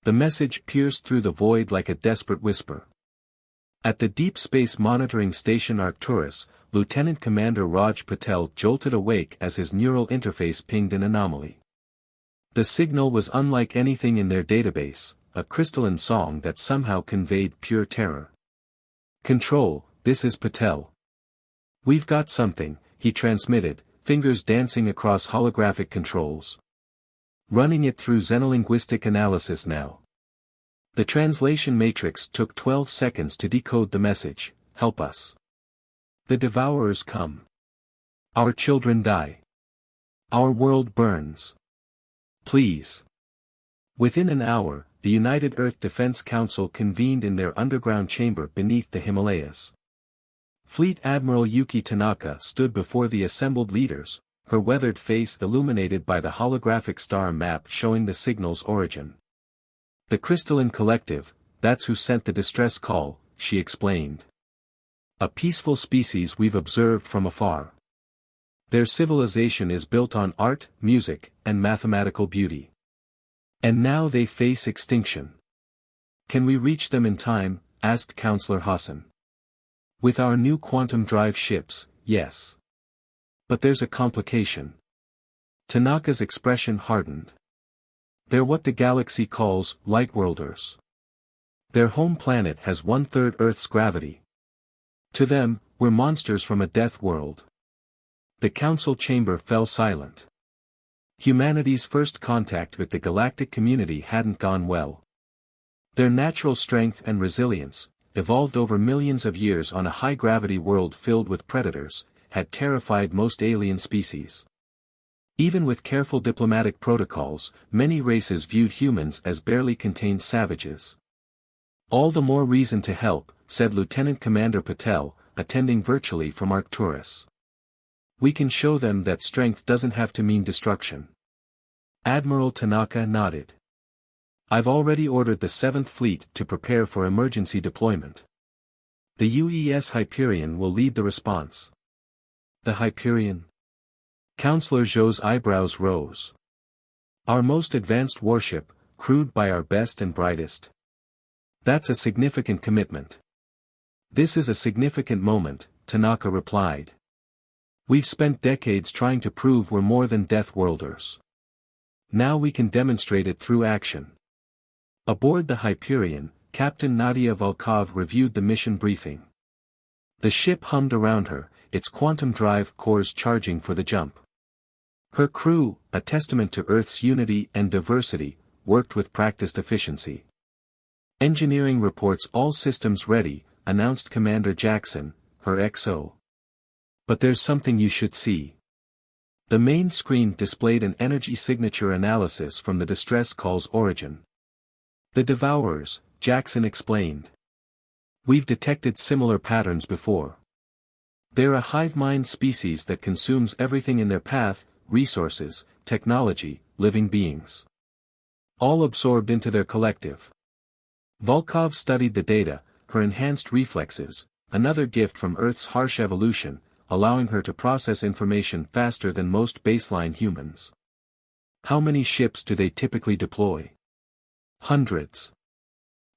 The message pierced through the void like a desperate whisper. At the Deep Space Monitoring Station Arcturus, Lieutenant Commander Raj Patel jolted awake as his neural interface pinged an anomaly. The signal was unlike anything in their database, a crystalline song that somehow conveyed pure terror. "Control, this is Patel. We've got something," he transmitted, fingers dancing across holographic controls. "Running it through xenolinguistic analysis now." The translation matrix took 12 seconds to decode the message, "Help us. The Devourers come. Our children die. Our world burns. Please." Within an hour, the United Earth Defense Council convened in their underground chamber beneath the Himalayas. Fleet Admiral Yuki Tanaka stood before the assembled leaders, her weathered face illuminated by the holographic star map showing the signal's origin. "The Crystalline Collective, that's who sent the distress call," she explained. "A peaceful species we've observed from afar. Their civilization is built on art, music, and mathematical beauty. And now they face extinction. Can we reach them in time?" asked Counselor Hassan. "With our new quantum drive ships, yes. But there's a complication." Tanaka's expression hardened. "They're what the galaxy calls Lightworlders. Their home planet has 1/3 Earth's gravity. To them, we're monsters from a death world." The council chamber fell silent. Humanity's first contact with the galactic community hadn't gone well. Their natural strength and resilience, evolved over millions of years on a high-gravity world filled with predators, had terrified most alien species. Even with careful diplomatic protocols, many races viewed humans as barely contained savages. "All the more reason to help," said Lieutenant Commander Patel, attending virtually from Arcturus. "We can show them that strength doesn't have to mean destruction." Admiral Tanaka nodded. "I've already ordered the 7th Fleet to prepare for emergency deployment. The UES Hyperion will lead the response." "The Hyperion?" Counselor Zhou's eyebrows rose. "Our most advanced warship, crewed by our best and brightest. That's a significant commitment." "This is a significant moment," Tanaka replied. "We've spent decades trying to prove we're more than Deathworlders. Now we can demonstrate it through action." Aboard the Hyperion, Captain Nadia Volkov reviewed the mission briefing. The ship hummed around her, its quantum drive cores charging for the jump. Her crew, a testament to Earth's unity and diversity, worked with practiced efficiency. "Engineering reports all systems ready," announced Commander Jackson, her XO. "But there's something you should see." The main screen displayed an energy signature analysis from the distress call's origin. "The Devourers," Jackson explained. "We've detected similar patterns before. They're a hive-mind species that consumes everything in their path, resources, technology, living beings. All absorbed into their collective." Volkov studied the data, her enhanced reflexes, another gift from Earth's harsh evolution, allowing her to process information faster than most baseline humans. "How many ships do they typically deploy?" "Hundreds.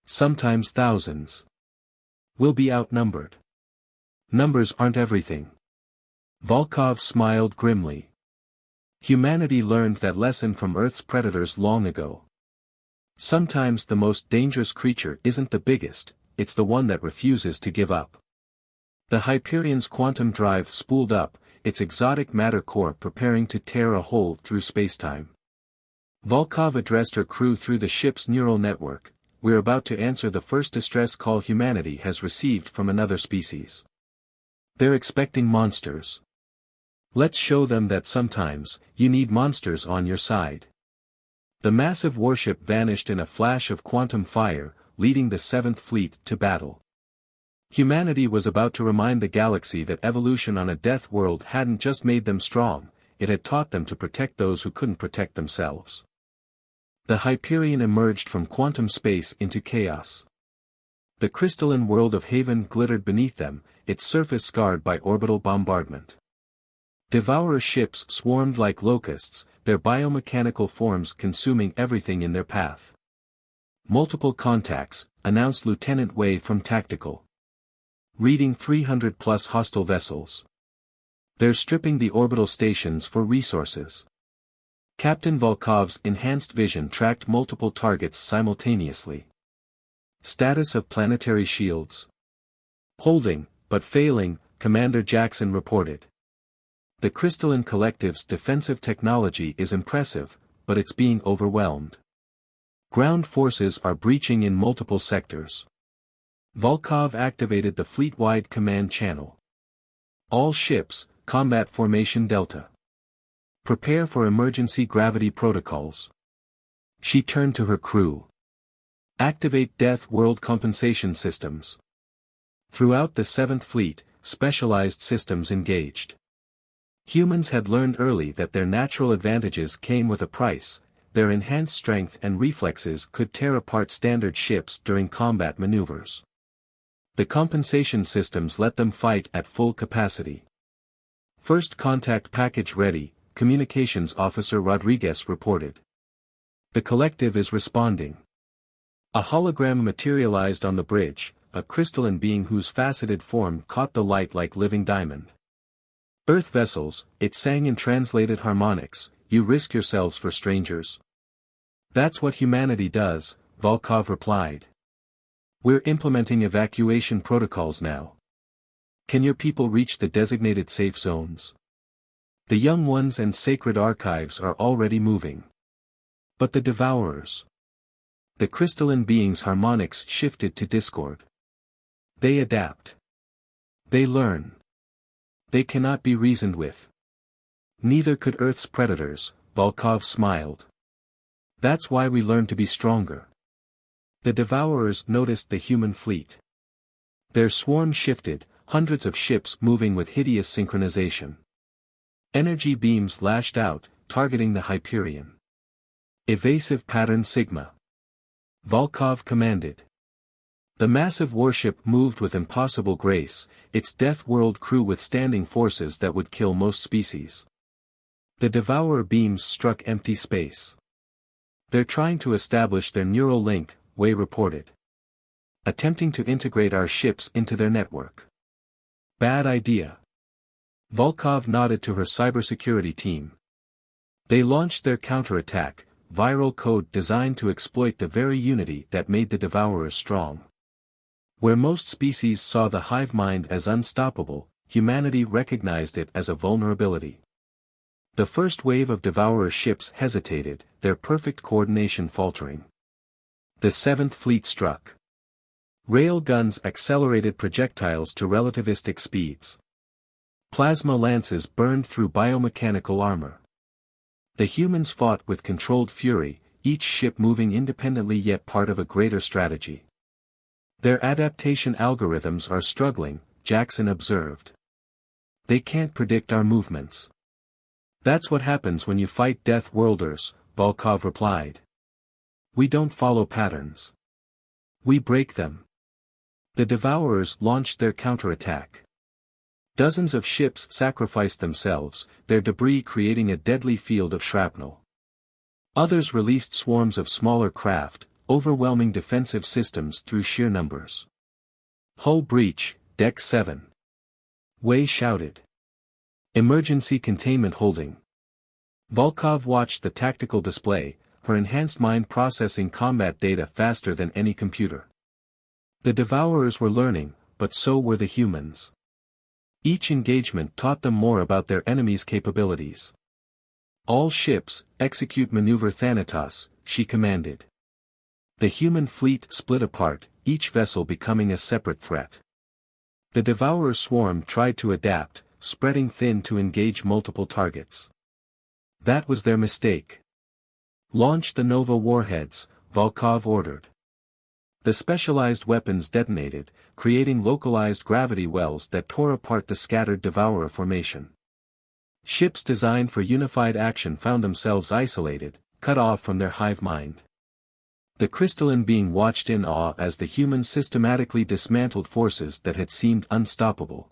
Sometimes thousands. We'll be outnumbered." "Numbers aren't everything." Volkov smiled grimly. "Humanity learned that lesson from Earth's predators long ago. Sometimes the most dangerous creature isn't the biggest, it's the one that refuses to give up." The Hyperion's quantum drive spooled up, its exotic matter core preparing to tear a hole through spacetime. Volkov addressed her crew through the ship's neural network. "We're about to answer the first distress call humanity has received from another species. They're expecting monsters. Let's show them that sometimes, you need monsters on your side." The massive warship vanished in a flash of quantum fire, leading the 7th Fleet to battle. Humanity was about to remind the galaxy that evolution on a death world hadn't just made them strong, it had taught them to protect those who couldn't protect themselves. The Hyperion emerged from quantum space into chaos. The crystalline world of Haven glittered beneath them, its surface scarred by orbital bombardment. Devourer ships swarmed like locusts, their biomechanical forms consuming everything in their path. Multiple contacts, announced Lieutenant Wei from Tactical. Reading 300+ hostile vessels. They're stripping the orbital stations for resources. Captain Volkov's enhanced vision tracked multiple targets simultaneously. Status of planetary shields. Holding, but failing, Commander Jackson reported. The Crystalline Collective's defensive technology is impressive, but it's being overwhelmed. Ground forces are breaching in multiple sectors. Volkov activated the fleet-wide command channel. All ships, combat formation Delta. Prepare for emergency gravity protocols. She turned to her crew. Activate Death World compensation systems. Throughout the 7th Fleet, specialized systems engaged. Humans had learned early that their natural advantages came with a price. Their enhanced strength and reflexes could tear apart standard ships during combat maneuvers. The compensation systems let them fight at full capacity. First contact package ready, Communications Officer Rodriguez reported. The collective is responding. A hologram materialized on the bridge, a crystalline being whose faceted form caught the light like living diamond. Earth vessels, it sang in translated harmonics, you risk yourselves for strangers. That's what humanity does, Volkov replied. We're implementing evacuation protocols now. Can your people reach the designated safe zones? The young ones and sacred archives are already moving. But the devourers. The crystalline beings' harmonics shifted to discord. They adapt. They learn. They cannot be reasoned with. Neither could Earth's predators, Volkov smiled. That's why we learn to be stronger. The devourers noticed the human fleet. Their swarm shifted, hundreds of ships moving with hideous synchronization. Energy beams lashed out, targeting the Hyperion. Evasive pattern Sigma. Volkov commanded. The massive warship moved with impossible grace, its Death World crew withstanding forces that would kill most species. The Devourer beams struck empty space. They're trying to establish their neural link, Wei reported. Attempting to integrate our ships into their network. Bad idea. Volkov nodded to her cybersecurity team. They launched their counterattack, viral code designed to exploit the very unity that made the Devourers strong. Where most species saw the hive mind as unstoppable, humanity recognized it as a vulnerability. The first wave of Devourer ships hesitated, their perfect coordination faltering. The 7th Fleet struck. Rail guns accelerated projectiles to relativistic speeds. Plasma lances burned through biomechanical armor. The humans fought with controlled fury, each ship moving independently yet part of a greater strategy. Their adaptation algorithms are struggling, Jackson observed. They can't predict our movements. That's what happens when you fight Deathworlders, Volkov replied. We don't follow patterns. We break them. The Devourers launched their counterattack. Dozens of ships sacrificed themselves, their debris creating a deadly field of shrapnel. Others released swarms of smaller craft, overwhelming defensive systems through sheer numbers. Hull breach, Deck 7. Wei shouted. Emergency containment holding. Volkov watched the tactical display, her enhanced mind processing combat data faster than any computer. The Devourers were learning, but so were the humans. Each engagement taught them more about their enemy's capabilities. All ships, execute maneuver Thanatos, she commanded. The human fleet split apart, each vessel becoming a separate threat. The Devourer swarm tried to adapt, spreading thin to engage multiple targets. That was their mistake. Launch the Nova warheads, Volkov ordered. The specialized weapons detonated, creating localized gravity wells that tore apart the scattered Devourer formation. Ships designed for unified action found themselves isolated, cut off from their hive mind. The crystalline being watched in awe as the humans systematically dismantled forces that had seemed unstoppable.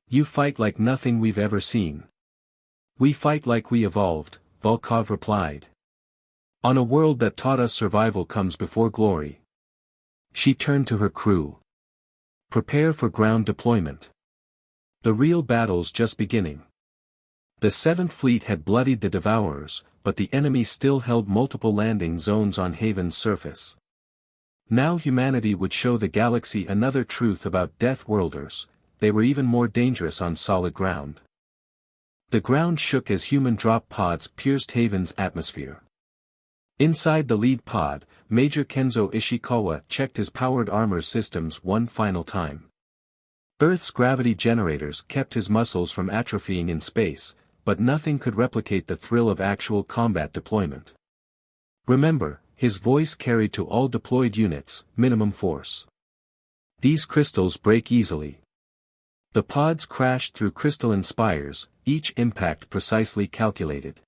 You fight like nothing we've ever seen. We fight like we evolved, Volkov replied. On a world that taught us survival comes before glory. She turned to her crew. Prepare for ground deployment. The real battle's just beginning. The 7th Fleet had bloodied the Devourers, but the enemy still held multiple landing zones on Haven's surface. Now humanity would show the galaxy another truth about Deathworlders: they were even more dangerous on solid ground. The ground shook as human drop pods pierced Haven's atmosphere. Inside the lead pod, Major Kenzo Ishikawa checked his powered armor systems one final time. Earth's gravity generators kept his muscles from atrophying in space, but nothing could replicate the thrill of actual combat deployment. Remember, his voice carried to all deployed units: minimum force. These crystals break easily. The pods crashed through crystalline spires, each impact precisely calculated.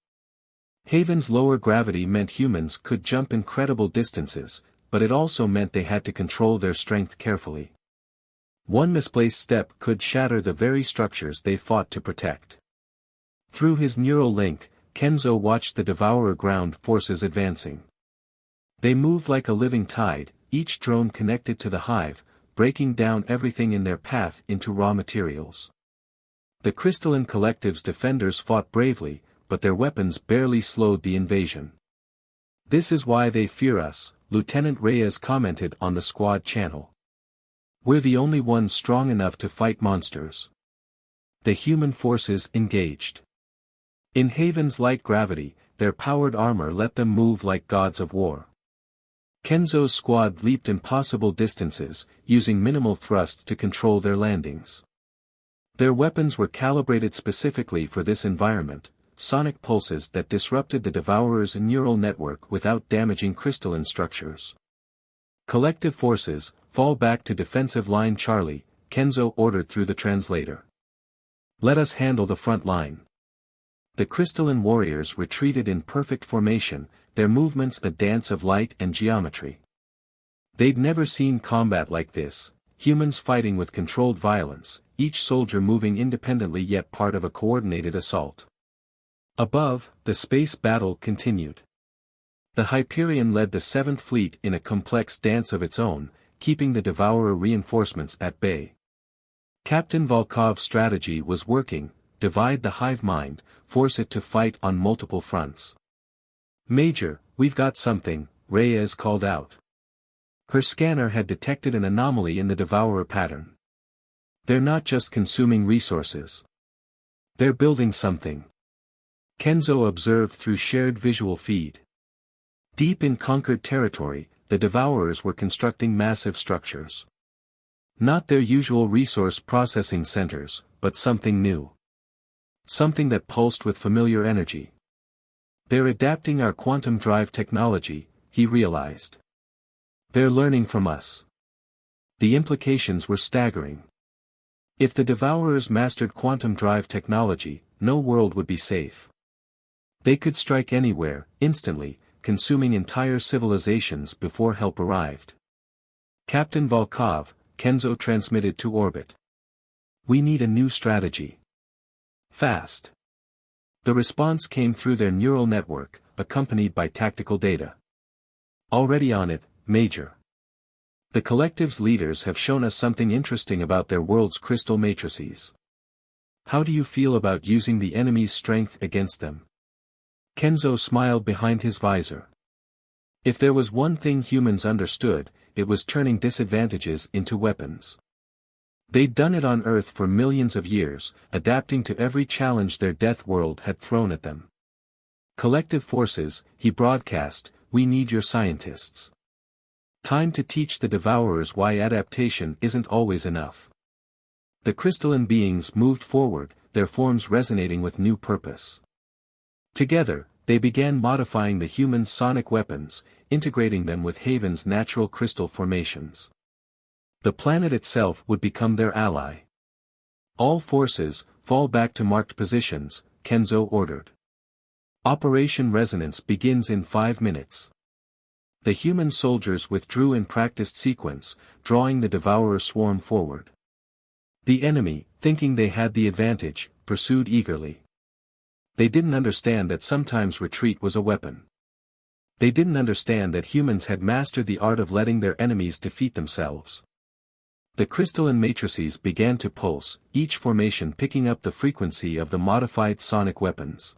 Haven's lower gravity meant humans could jump incredible distances, but it also meant they had to control their strength carefully. One misplaced step could shatter the very structures they fought to protect. Through his neural link, Kenzo watched the Devourer ground forces advancing. They moved like a living tide, each drone connected to the hive, breaking down everything in their path into raw materials. The Crystalline Collective's defenders fought bravely, but their weapons barely slowed the invasion. "This is why they fear us," Lieutenant Reyes commented on the squad channel. "We're the only ones strong enough to fight monsters." The human forces engaged. In Haven's light gravity, their powered armor let them move like gods of war. Kenzo's squad leaped impossible distances, using minimal thrust to control their landings. Their weapons were calibrated specifically for this environment: sonic pulses that disrupted the Devourer's neural network without damaging crystalline structures. "Collective forces, fall back to defensive line Charlie," Kenzo ordered through the translator. "Let us handle the front line." The crystalline warriors retreated in perfect formation, their movements a dance of light and geometry. They'd never seen combat like this: humans fighting with controlled violence, each soldier moving independently yet part of a coordinated assault. Above, the space battle continued. The Hyperion led the 7th Fleet in a complex dance of its own, keeping the Devourer reinforcements at bay. Captain Volkov's strategy was working: divide the hive mind, force it to fight on multiple fronts. "Major, we've got something," Reyes called out. Her scanner had detected an anomaly in the Devourer pattern. "They're not just consuming resources. They're building something," Kenzo observed through shared visual feed. Deep in conquered territory, the Devourers were constructing massive structures. Not their usual resource processing centers, but something new. Something that pulsed with familiar energy. "They're adapting our quantum drive technology," he realized. "They're learning from us." The implications were staggering. If the Devourers mastered quantum drive technology, no world would be safe. They could strike anywhere, instantly, consuming entire civilizations before help arrived. "Captain Volkov," Kenzo transmitted to orbit. "We need a new strategy. Fast." The response came through their neural network, accompanied by tactical data. "Already on it, Major. The Collective's leaders have shown us something interesting about their world's crystal matrices. How do you feel about using the enemy's strength against them?" Kenzo smiled behind his visor. If there was one thing humans understood, it was turning disadvantages into weapons. They'd done it on Earth for millions of years, adapting to every challenge their death world had thrown at them. "Collective forces," he broadcast, "we need your scientists. Time to teach the Devourers why adaptation isn't always enough." The crystalline beings moved forward, their forms resonating with new purpose. Together, they began modifying the human sonic weapons, integrating them with Haven's natural crystal formations. The planet itself would become their ally. "All forces, fall back to marked positions," Kenzo ordered. "Operation Resonance begins in 5 minutes." The human soldiers withdrew in practiced sequence, drawing the Devourer swarm forward. The enemy, thinking they had the advantage, pursued eagerly. They didn't understand that sometimes retreat was a weapon. They didn't understand that humans had mastered the art of letting their enemies defeat themselves. The crystalline matrices began to pulse, each formation picking up the frequency of the modified sonic weapons.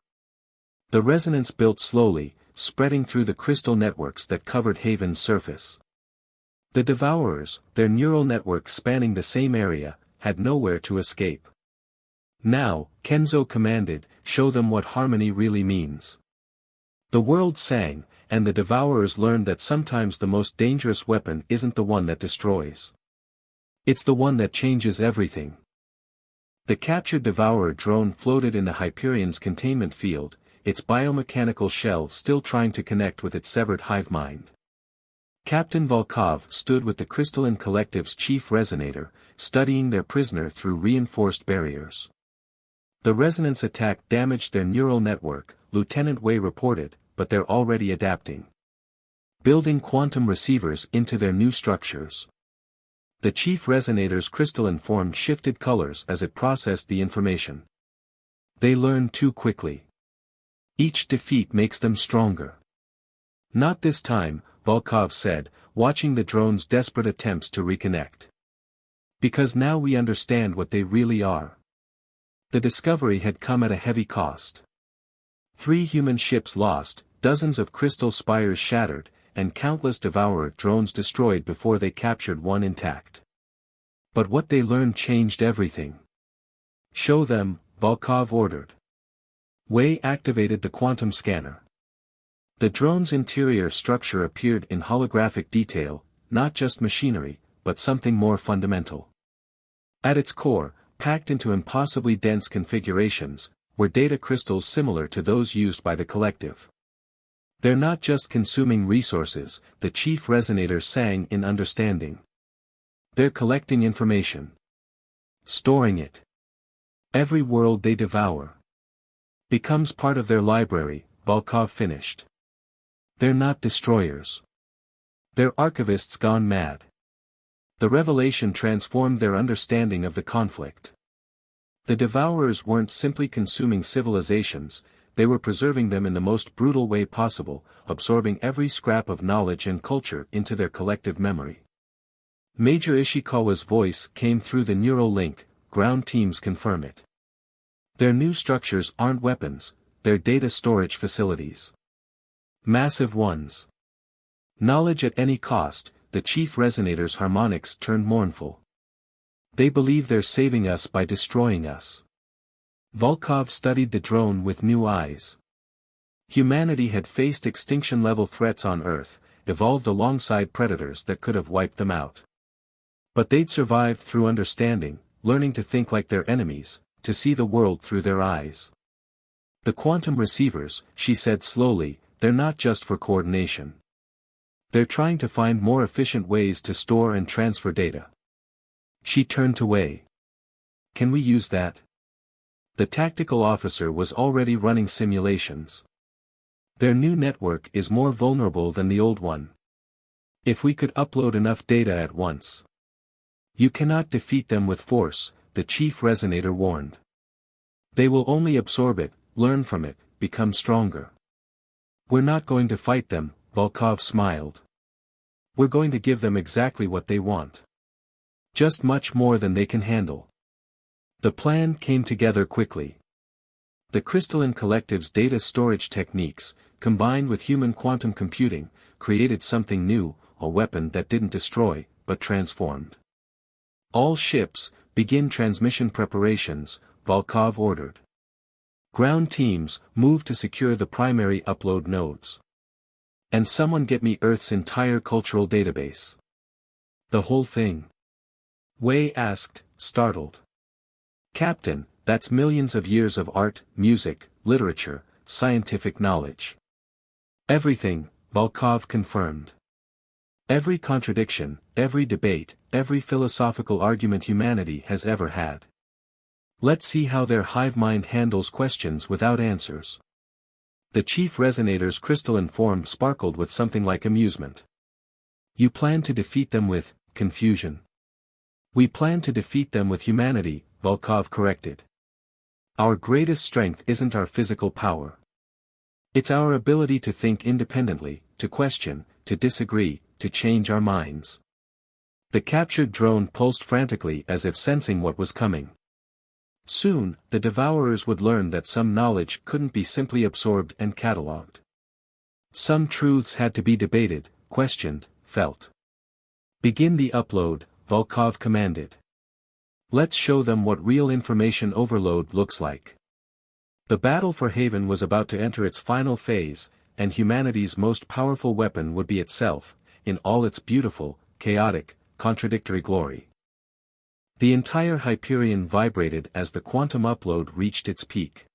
The resonance built slowly, spreading through the crystal networks that covered Haven's surface. The Devourers, their neural network spanning the same area, had nowhere to escape. Now, Kenzo commanded, show them what harmony really means. The world sang, and the Devourers learned that sometimes the most dangerous weapon isn't the one that destroys. It's the one that changes everything. The captured Devourer drone floated in the Hyperion's containment field, its biomechanical shell still trying to connect with its severed hive mind. Captain Volkov stood with the Crystalline Collective's chief resonator, studying their prisoner through reinforced barriers. The resonance attack damaged their neural network, Lieutenant Wei reported, but they're already adapting. Building quantum receivers into their new structures. The chief resonator's crystalline form shifted colors as it processed the information. They learned too quickly. Each defeat makes them stronger. Not this time, Volkov said, watching the drone's desperate attempts to reconnect. Because now we understand what they really are. The discovery had come at a heavy cost. 3 human ships lost, dozens of crystal spires shattered, and countless Devourer drones destroyed before they captured one intact. But what they learned changed everything. Show them, Volkov ordered. Wei activated the quantum scanner. The drone's interior structure appeared in holographic detail, not just machinery, but something more fundamental. At its core, packed into impossibly dense configurations, were data crystals similar to those used by the Collective. They're not just consuming resources, the chief resonator sang in understanding. They're collecting information. Storing it. Every world they devour becomes part of their library, Volkov finished. They're not destroyers. They're archivists gone mad. The revelation transformed their understanding of the conflict. The Devourers weren't simply consuming civilizations, they were preserving them in the most brutal way possible, absorbing every scrap of knowledge and culture into their collective memory. Major Ishikawa's voice came through the neural link, ground teams confirm it. Their new structures aren't weapons, they're data storage facilities. Massive ones. Knowledge at any cost, the chief resonator's harmonics turned mournful. They believe they're saving us by destroying us. Volkov studied the drone with new eyes. Humanity had faced extinction-level threats on Earth, evolved alongside predators that could have wiped them out. But they'd survived through understanding, learning to think like their enemies, to see the world through their eyes. The quantum receivers, she said slowly, they're not just for coordination. They're trying to find more efficient ways to store and transfer data. She turned to Wei. Can we use that? The tactical officer was already running simulations. Their new network is more vulnerable than the old one. If we could upload enough data at once. You cannot defeat them with force, the chief resonator warned. They will only absorb it, learn from it, become stronger. We're not going to fight them, Volkov smiled. We're going to give them exactly what they want. Just much more than they can handle. The plan came together quickly. The Crystalline Collective's data storage techniques, combined with human quantum computing, created something new, a weapon that didn't destroy, but transformed. All ships, begin transmission preparations, Volkov ordered. Ground teams, move to secure the primary upload nodes. And someone get me Earth's entire cultural database. The whole thing? Wei asked, startled. Captain, that's millions of years of art, music, literature, scientific knowledge. Everything, Volkov confirmed. Every contradiction, every debate, every philosophical argument humanity has ever had. Let's see how their hive mind handles questions without answers. The chief resonator's crystalline form sparkled with something like amusement. You plan to defeat them with confusion. We plan to defeat them with humanity, Volkov corrected. Our greatest strength isn't our physical power. It's our ability to think independently, to question, to disagree, to change our minds. The captured drone pulsed frantically as if sensing what was coming. Soon, the Devourers would learn that some knowledge couldn't be simply absorbed and catalogued. Some truths had to be debated, questioned, felt. "Begin the upload," Volkov commanded. "Let's show them what real information overload looks like." The battle for Haven was about to enter its final phase, and humanity's most powerful weapon would be itself, in all its beautiful, chaotic, contradictory glory. The entire Hyperion vibrated as the quantum upload reached its peak.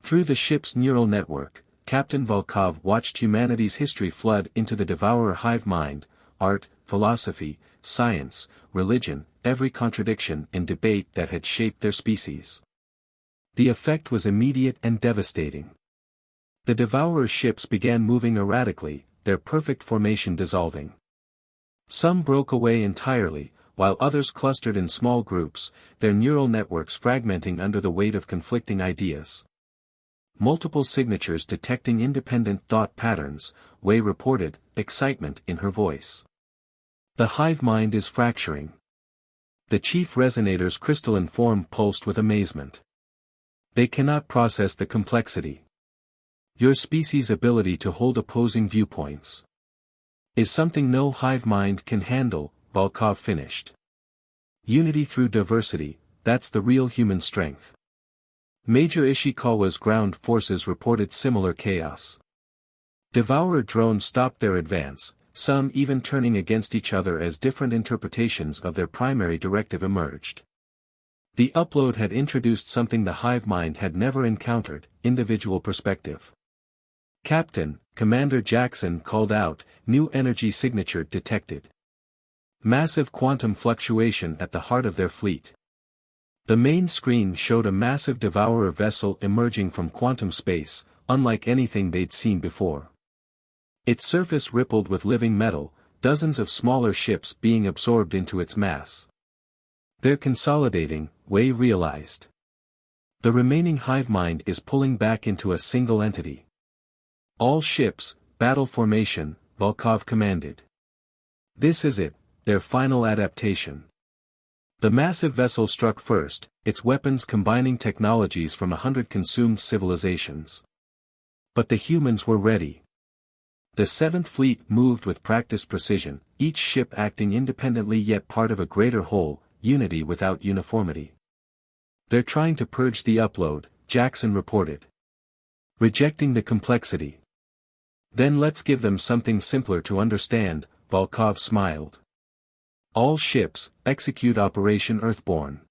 Through the ship's neural network, Captain Volkov watched humanity's history flood into the Devourer hive mind: art, philosophy, science, religion, every contradiction and debate that had shaped their species. The effect was immediate and devastating. The Devourer ships began moving erratically, their perfect formation dissolving. Some broke away entirely, while others clustered in small groups, their neural networks fragmenting under the weight of conflicting ideas. Multiple signatures detecting independent thought patterns, Wei reported, excitement in her voice. "The hive mind is fracturing." The chief resonator's crystalline form pulsed with amazement. "They cannot process the complexity. Your species' ability to hold opposing viewpoints is something no hive mind can handle," Volkov finished. "Unity through diversity, that's the real human strength." Major Ishikawa's ground forces reported similar chaos. Devourer drones stopped their advance, some even turning against each other as different interpretations of their primary directive emerged. The upload had introduced something the hive mind had never encountered: individual perspective. "Captain," Commander Jackson called out, "new energy signature detected. Massive quantum fluctuation at the heart of their fleet." The main screen showed a massive Devourer vessel emerging from quantum space, unlike anything they'd seen before. Its surface rippled with living metal, dozens of smaller ships being absorbed into its mass. "They're consolidating," Wei realized. "The remaining hive mind is pulling back into a single entity." "All ships, battle formation," Volkov commanded. "This is it, their final adaptation." The massive vessel struck first, its weapons combining technologies from 100 consumed civilizations. But the humans were ready. The Seventh Fleet moved with practiced precision, each ship acting independently yet part of a greater whole, unity without uniformity. "They're trying to purge the upload," Jackson reported. "Rejecting the complexity. Then let's give them something simpler to understand," Volkov smiled. "All ships, execute Operation Earthborn."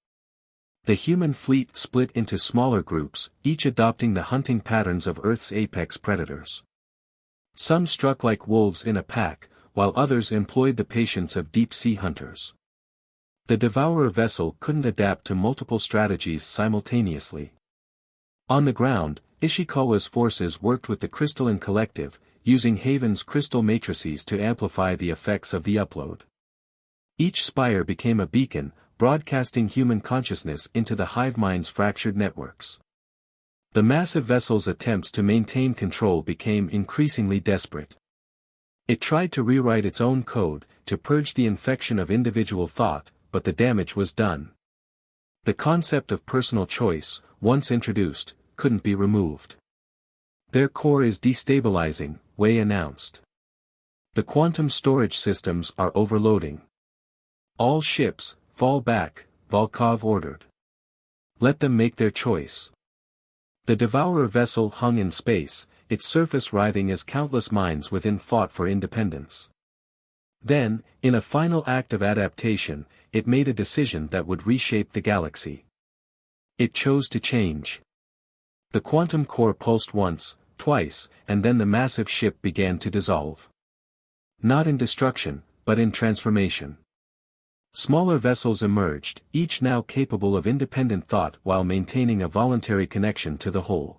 The human fleet split into smaller groups, each adopting the hunting patterns of Earth's apex predators. Some struck like wolves in a pack, while others employed the patience of deep-sea hunters. The Devourer vessel couldn't adapt to multiple strategies simultaneously. On the ground, Ishikawa's forces worked with the Crystalline Collective, using Haven's crystal matrices to amplify the effects of the upload. Each spire became a beacon, broadcasting human consciousness into the hive mind's fractured networks. The massive vessel's attempts to maintain control became increasingly desperate. It tried to rewrite its own code, to purge the infection of individual thought, but the damage was done. The concept of personal choice, once introduced, couldn't be removed. "Their core is destabilizing," Wei announced. "The quantum storage systems are overloading." "All ships, fall back," Volkov ordered. "Let them make their choice." The Devourer vessel hung in space, its surface writhing as countless minds within fought for independence. Then, in a final act of adaptation, it made a decision that would reshape the galaxy. It chose to change. The quantum core pulsed once, twice, and then the massive ship began to dissolve. Not in destruction, but in transformation. Smaller vessels emerged, each now capable of independent thought while maintaining a voluntary connection to the whole.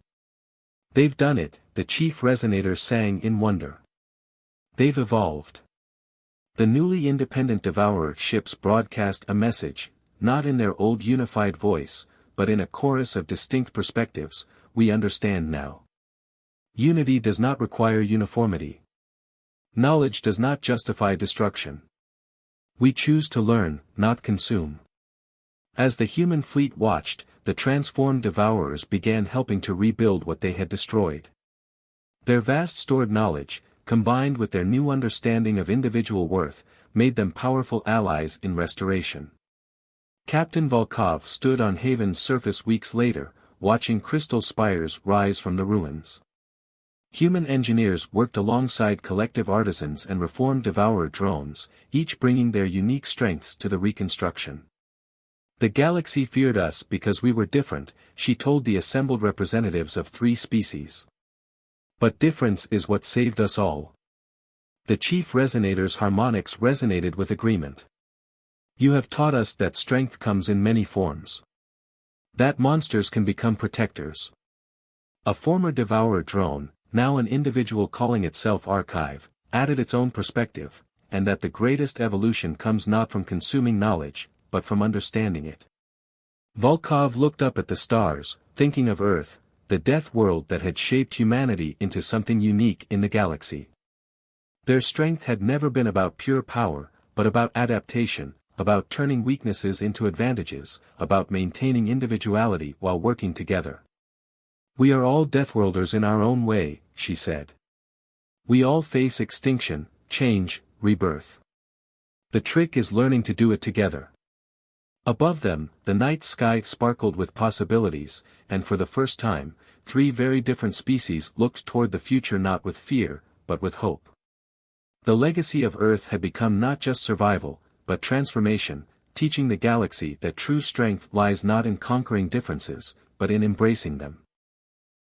"They've done it," the chief resonator sang in wonder. "They've evolved." The newly independent Devourer ships broadcast a message, not in their old unified voice, but in a chorus of distinct perspectives: "We understand now. Unity does not require uniformity. Knowledge does not justify destruction. We choose to learn, not consume. As the human fleet watched, the transformed Devourers began helping to rebuild what they had destroyed. Their vast stored knowledge, combined with their new understanding of individual worth, made them powerful allies in restoration. Captain Volkov stood on Haven's surface weeks later, watching crystal spires rise from the ruins. Human engineers worked alongside collective artisans and reformed Devourer drones, each bringing their unique strengths to the reconstruction. The galaxy feared us because we were different, she told the assembled representatives of 3 species. But difference is what saved us all. The chief resonator's harmonics resonated with agreement. You have taught us that strength comes in many forms. That monsters can become protectors. A former Devourer drone, now an individual calling itself Archive, added its own perspective, and that the greatest evolution comes not from consuming knowledge, but from understanding it. Volkov looked up at the stars, thinking of Earth, the death world that had shaped humanity into something unique in the galaxy. Their strength had never been about pure power, but about adaptation, about turning weaknesses into advantages, about maintaining individuality while working together. We are all Deathworlders in our own way, she said. We all face extinction, change, rebirth. The trick is learning to do it together. Above them, the night sky sparkled with possibilities, and for the first time, 3 very different species looked toward the future not with fear, but with hope. The legacy of Earth had become not just survival, but transformation, teaching the galaxy that true strength lies not in conquering differences, but in embracing them.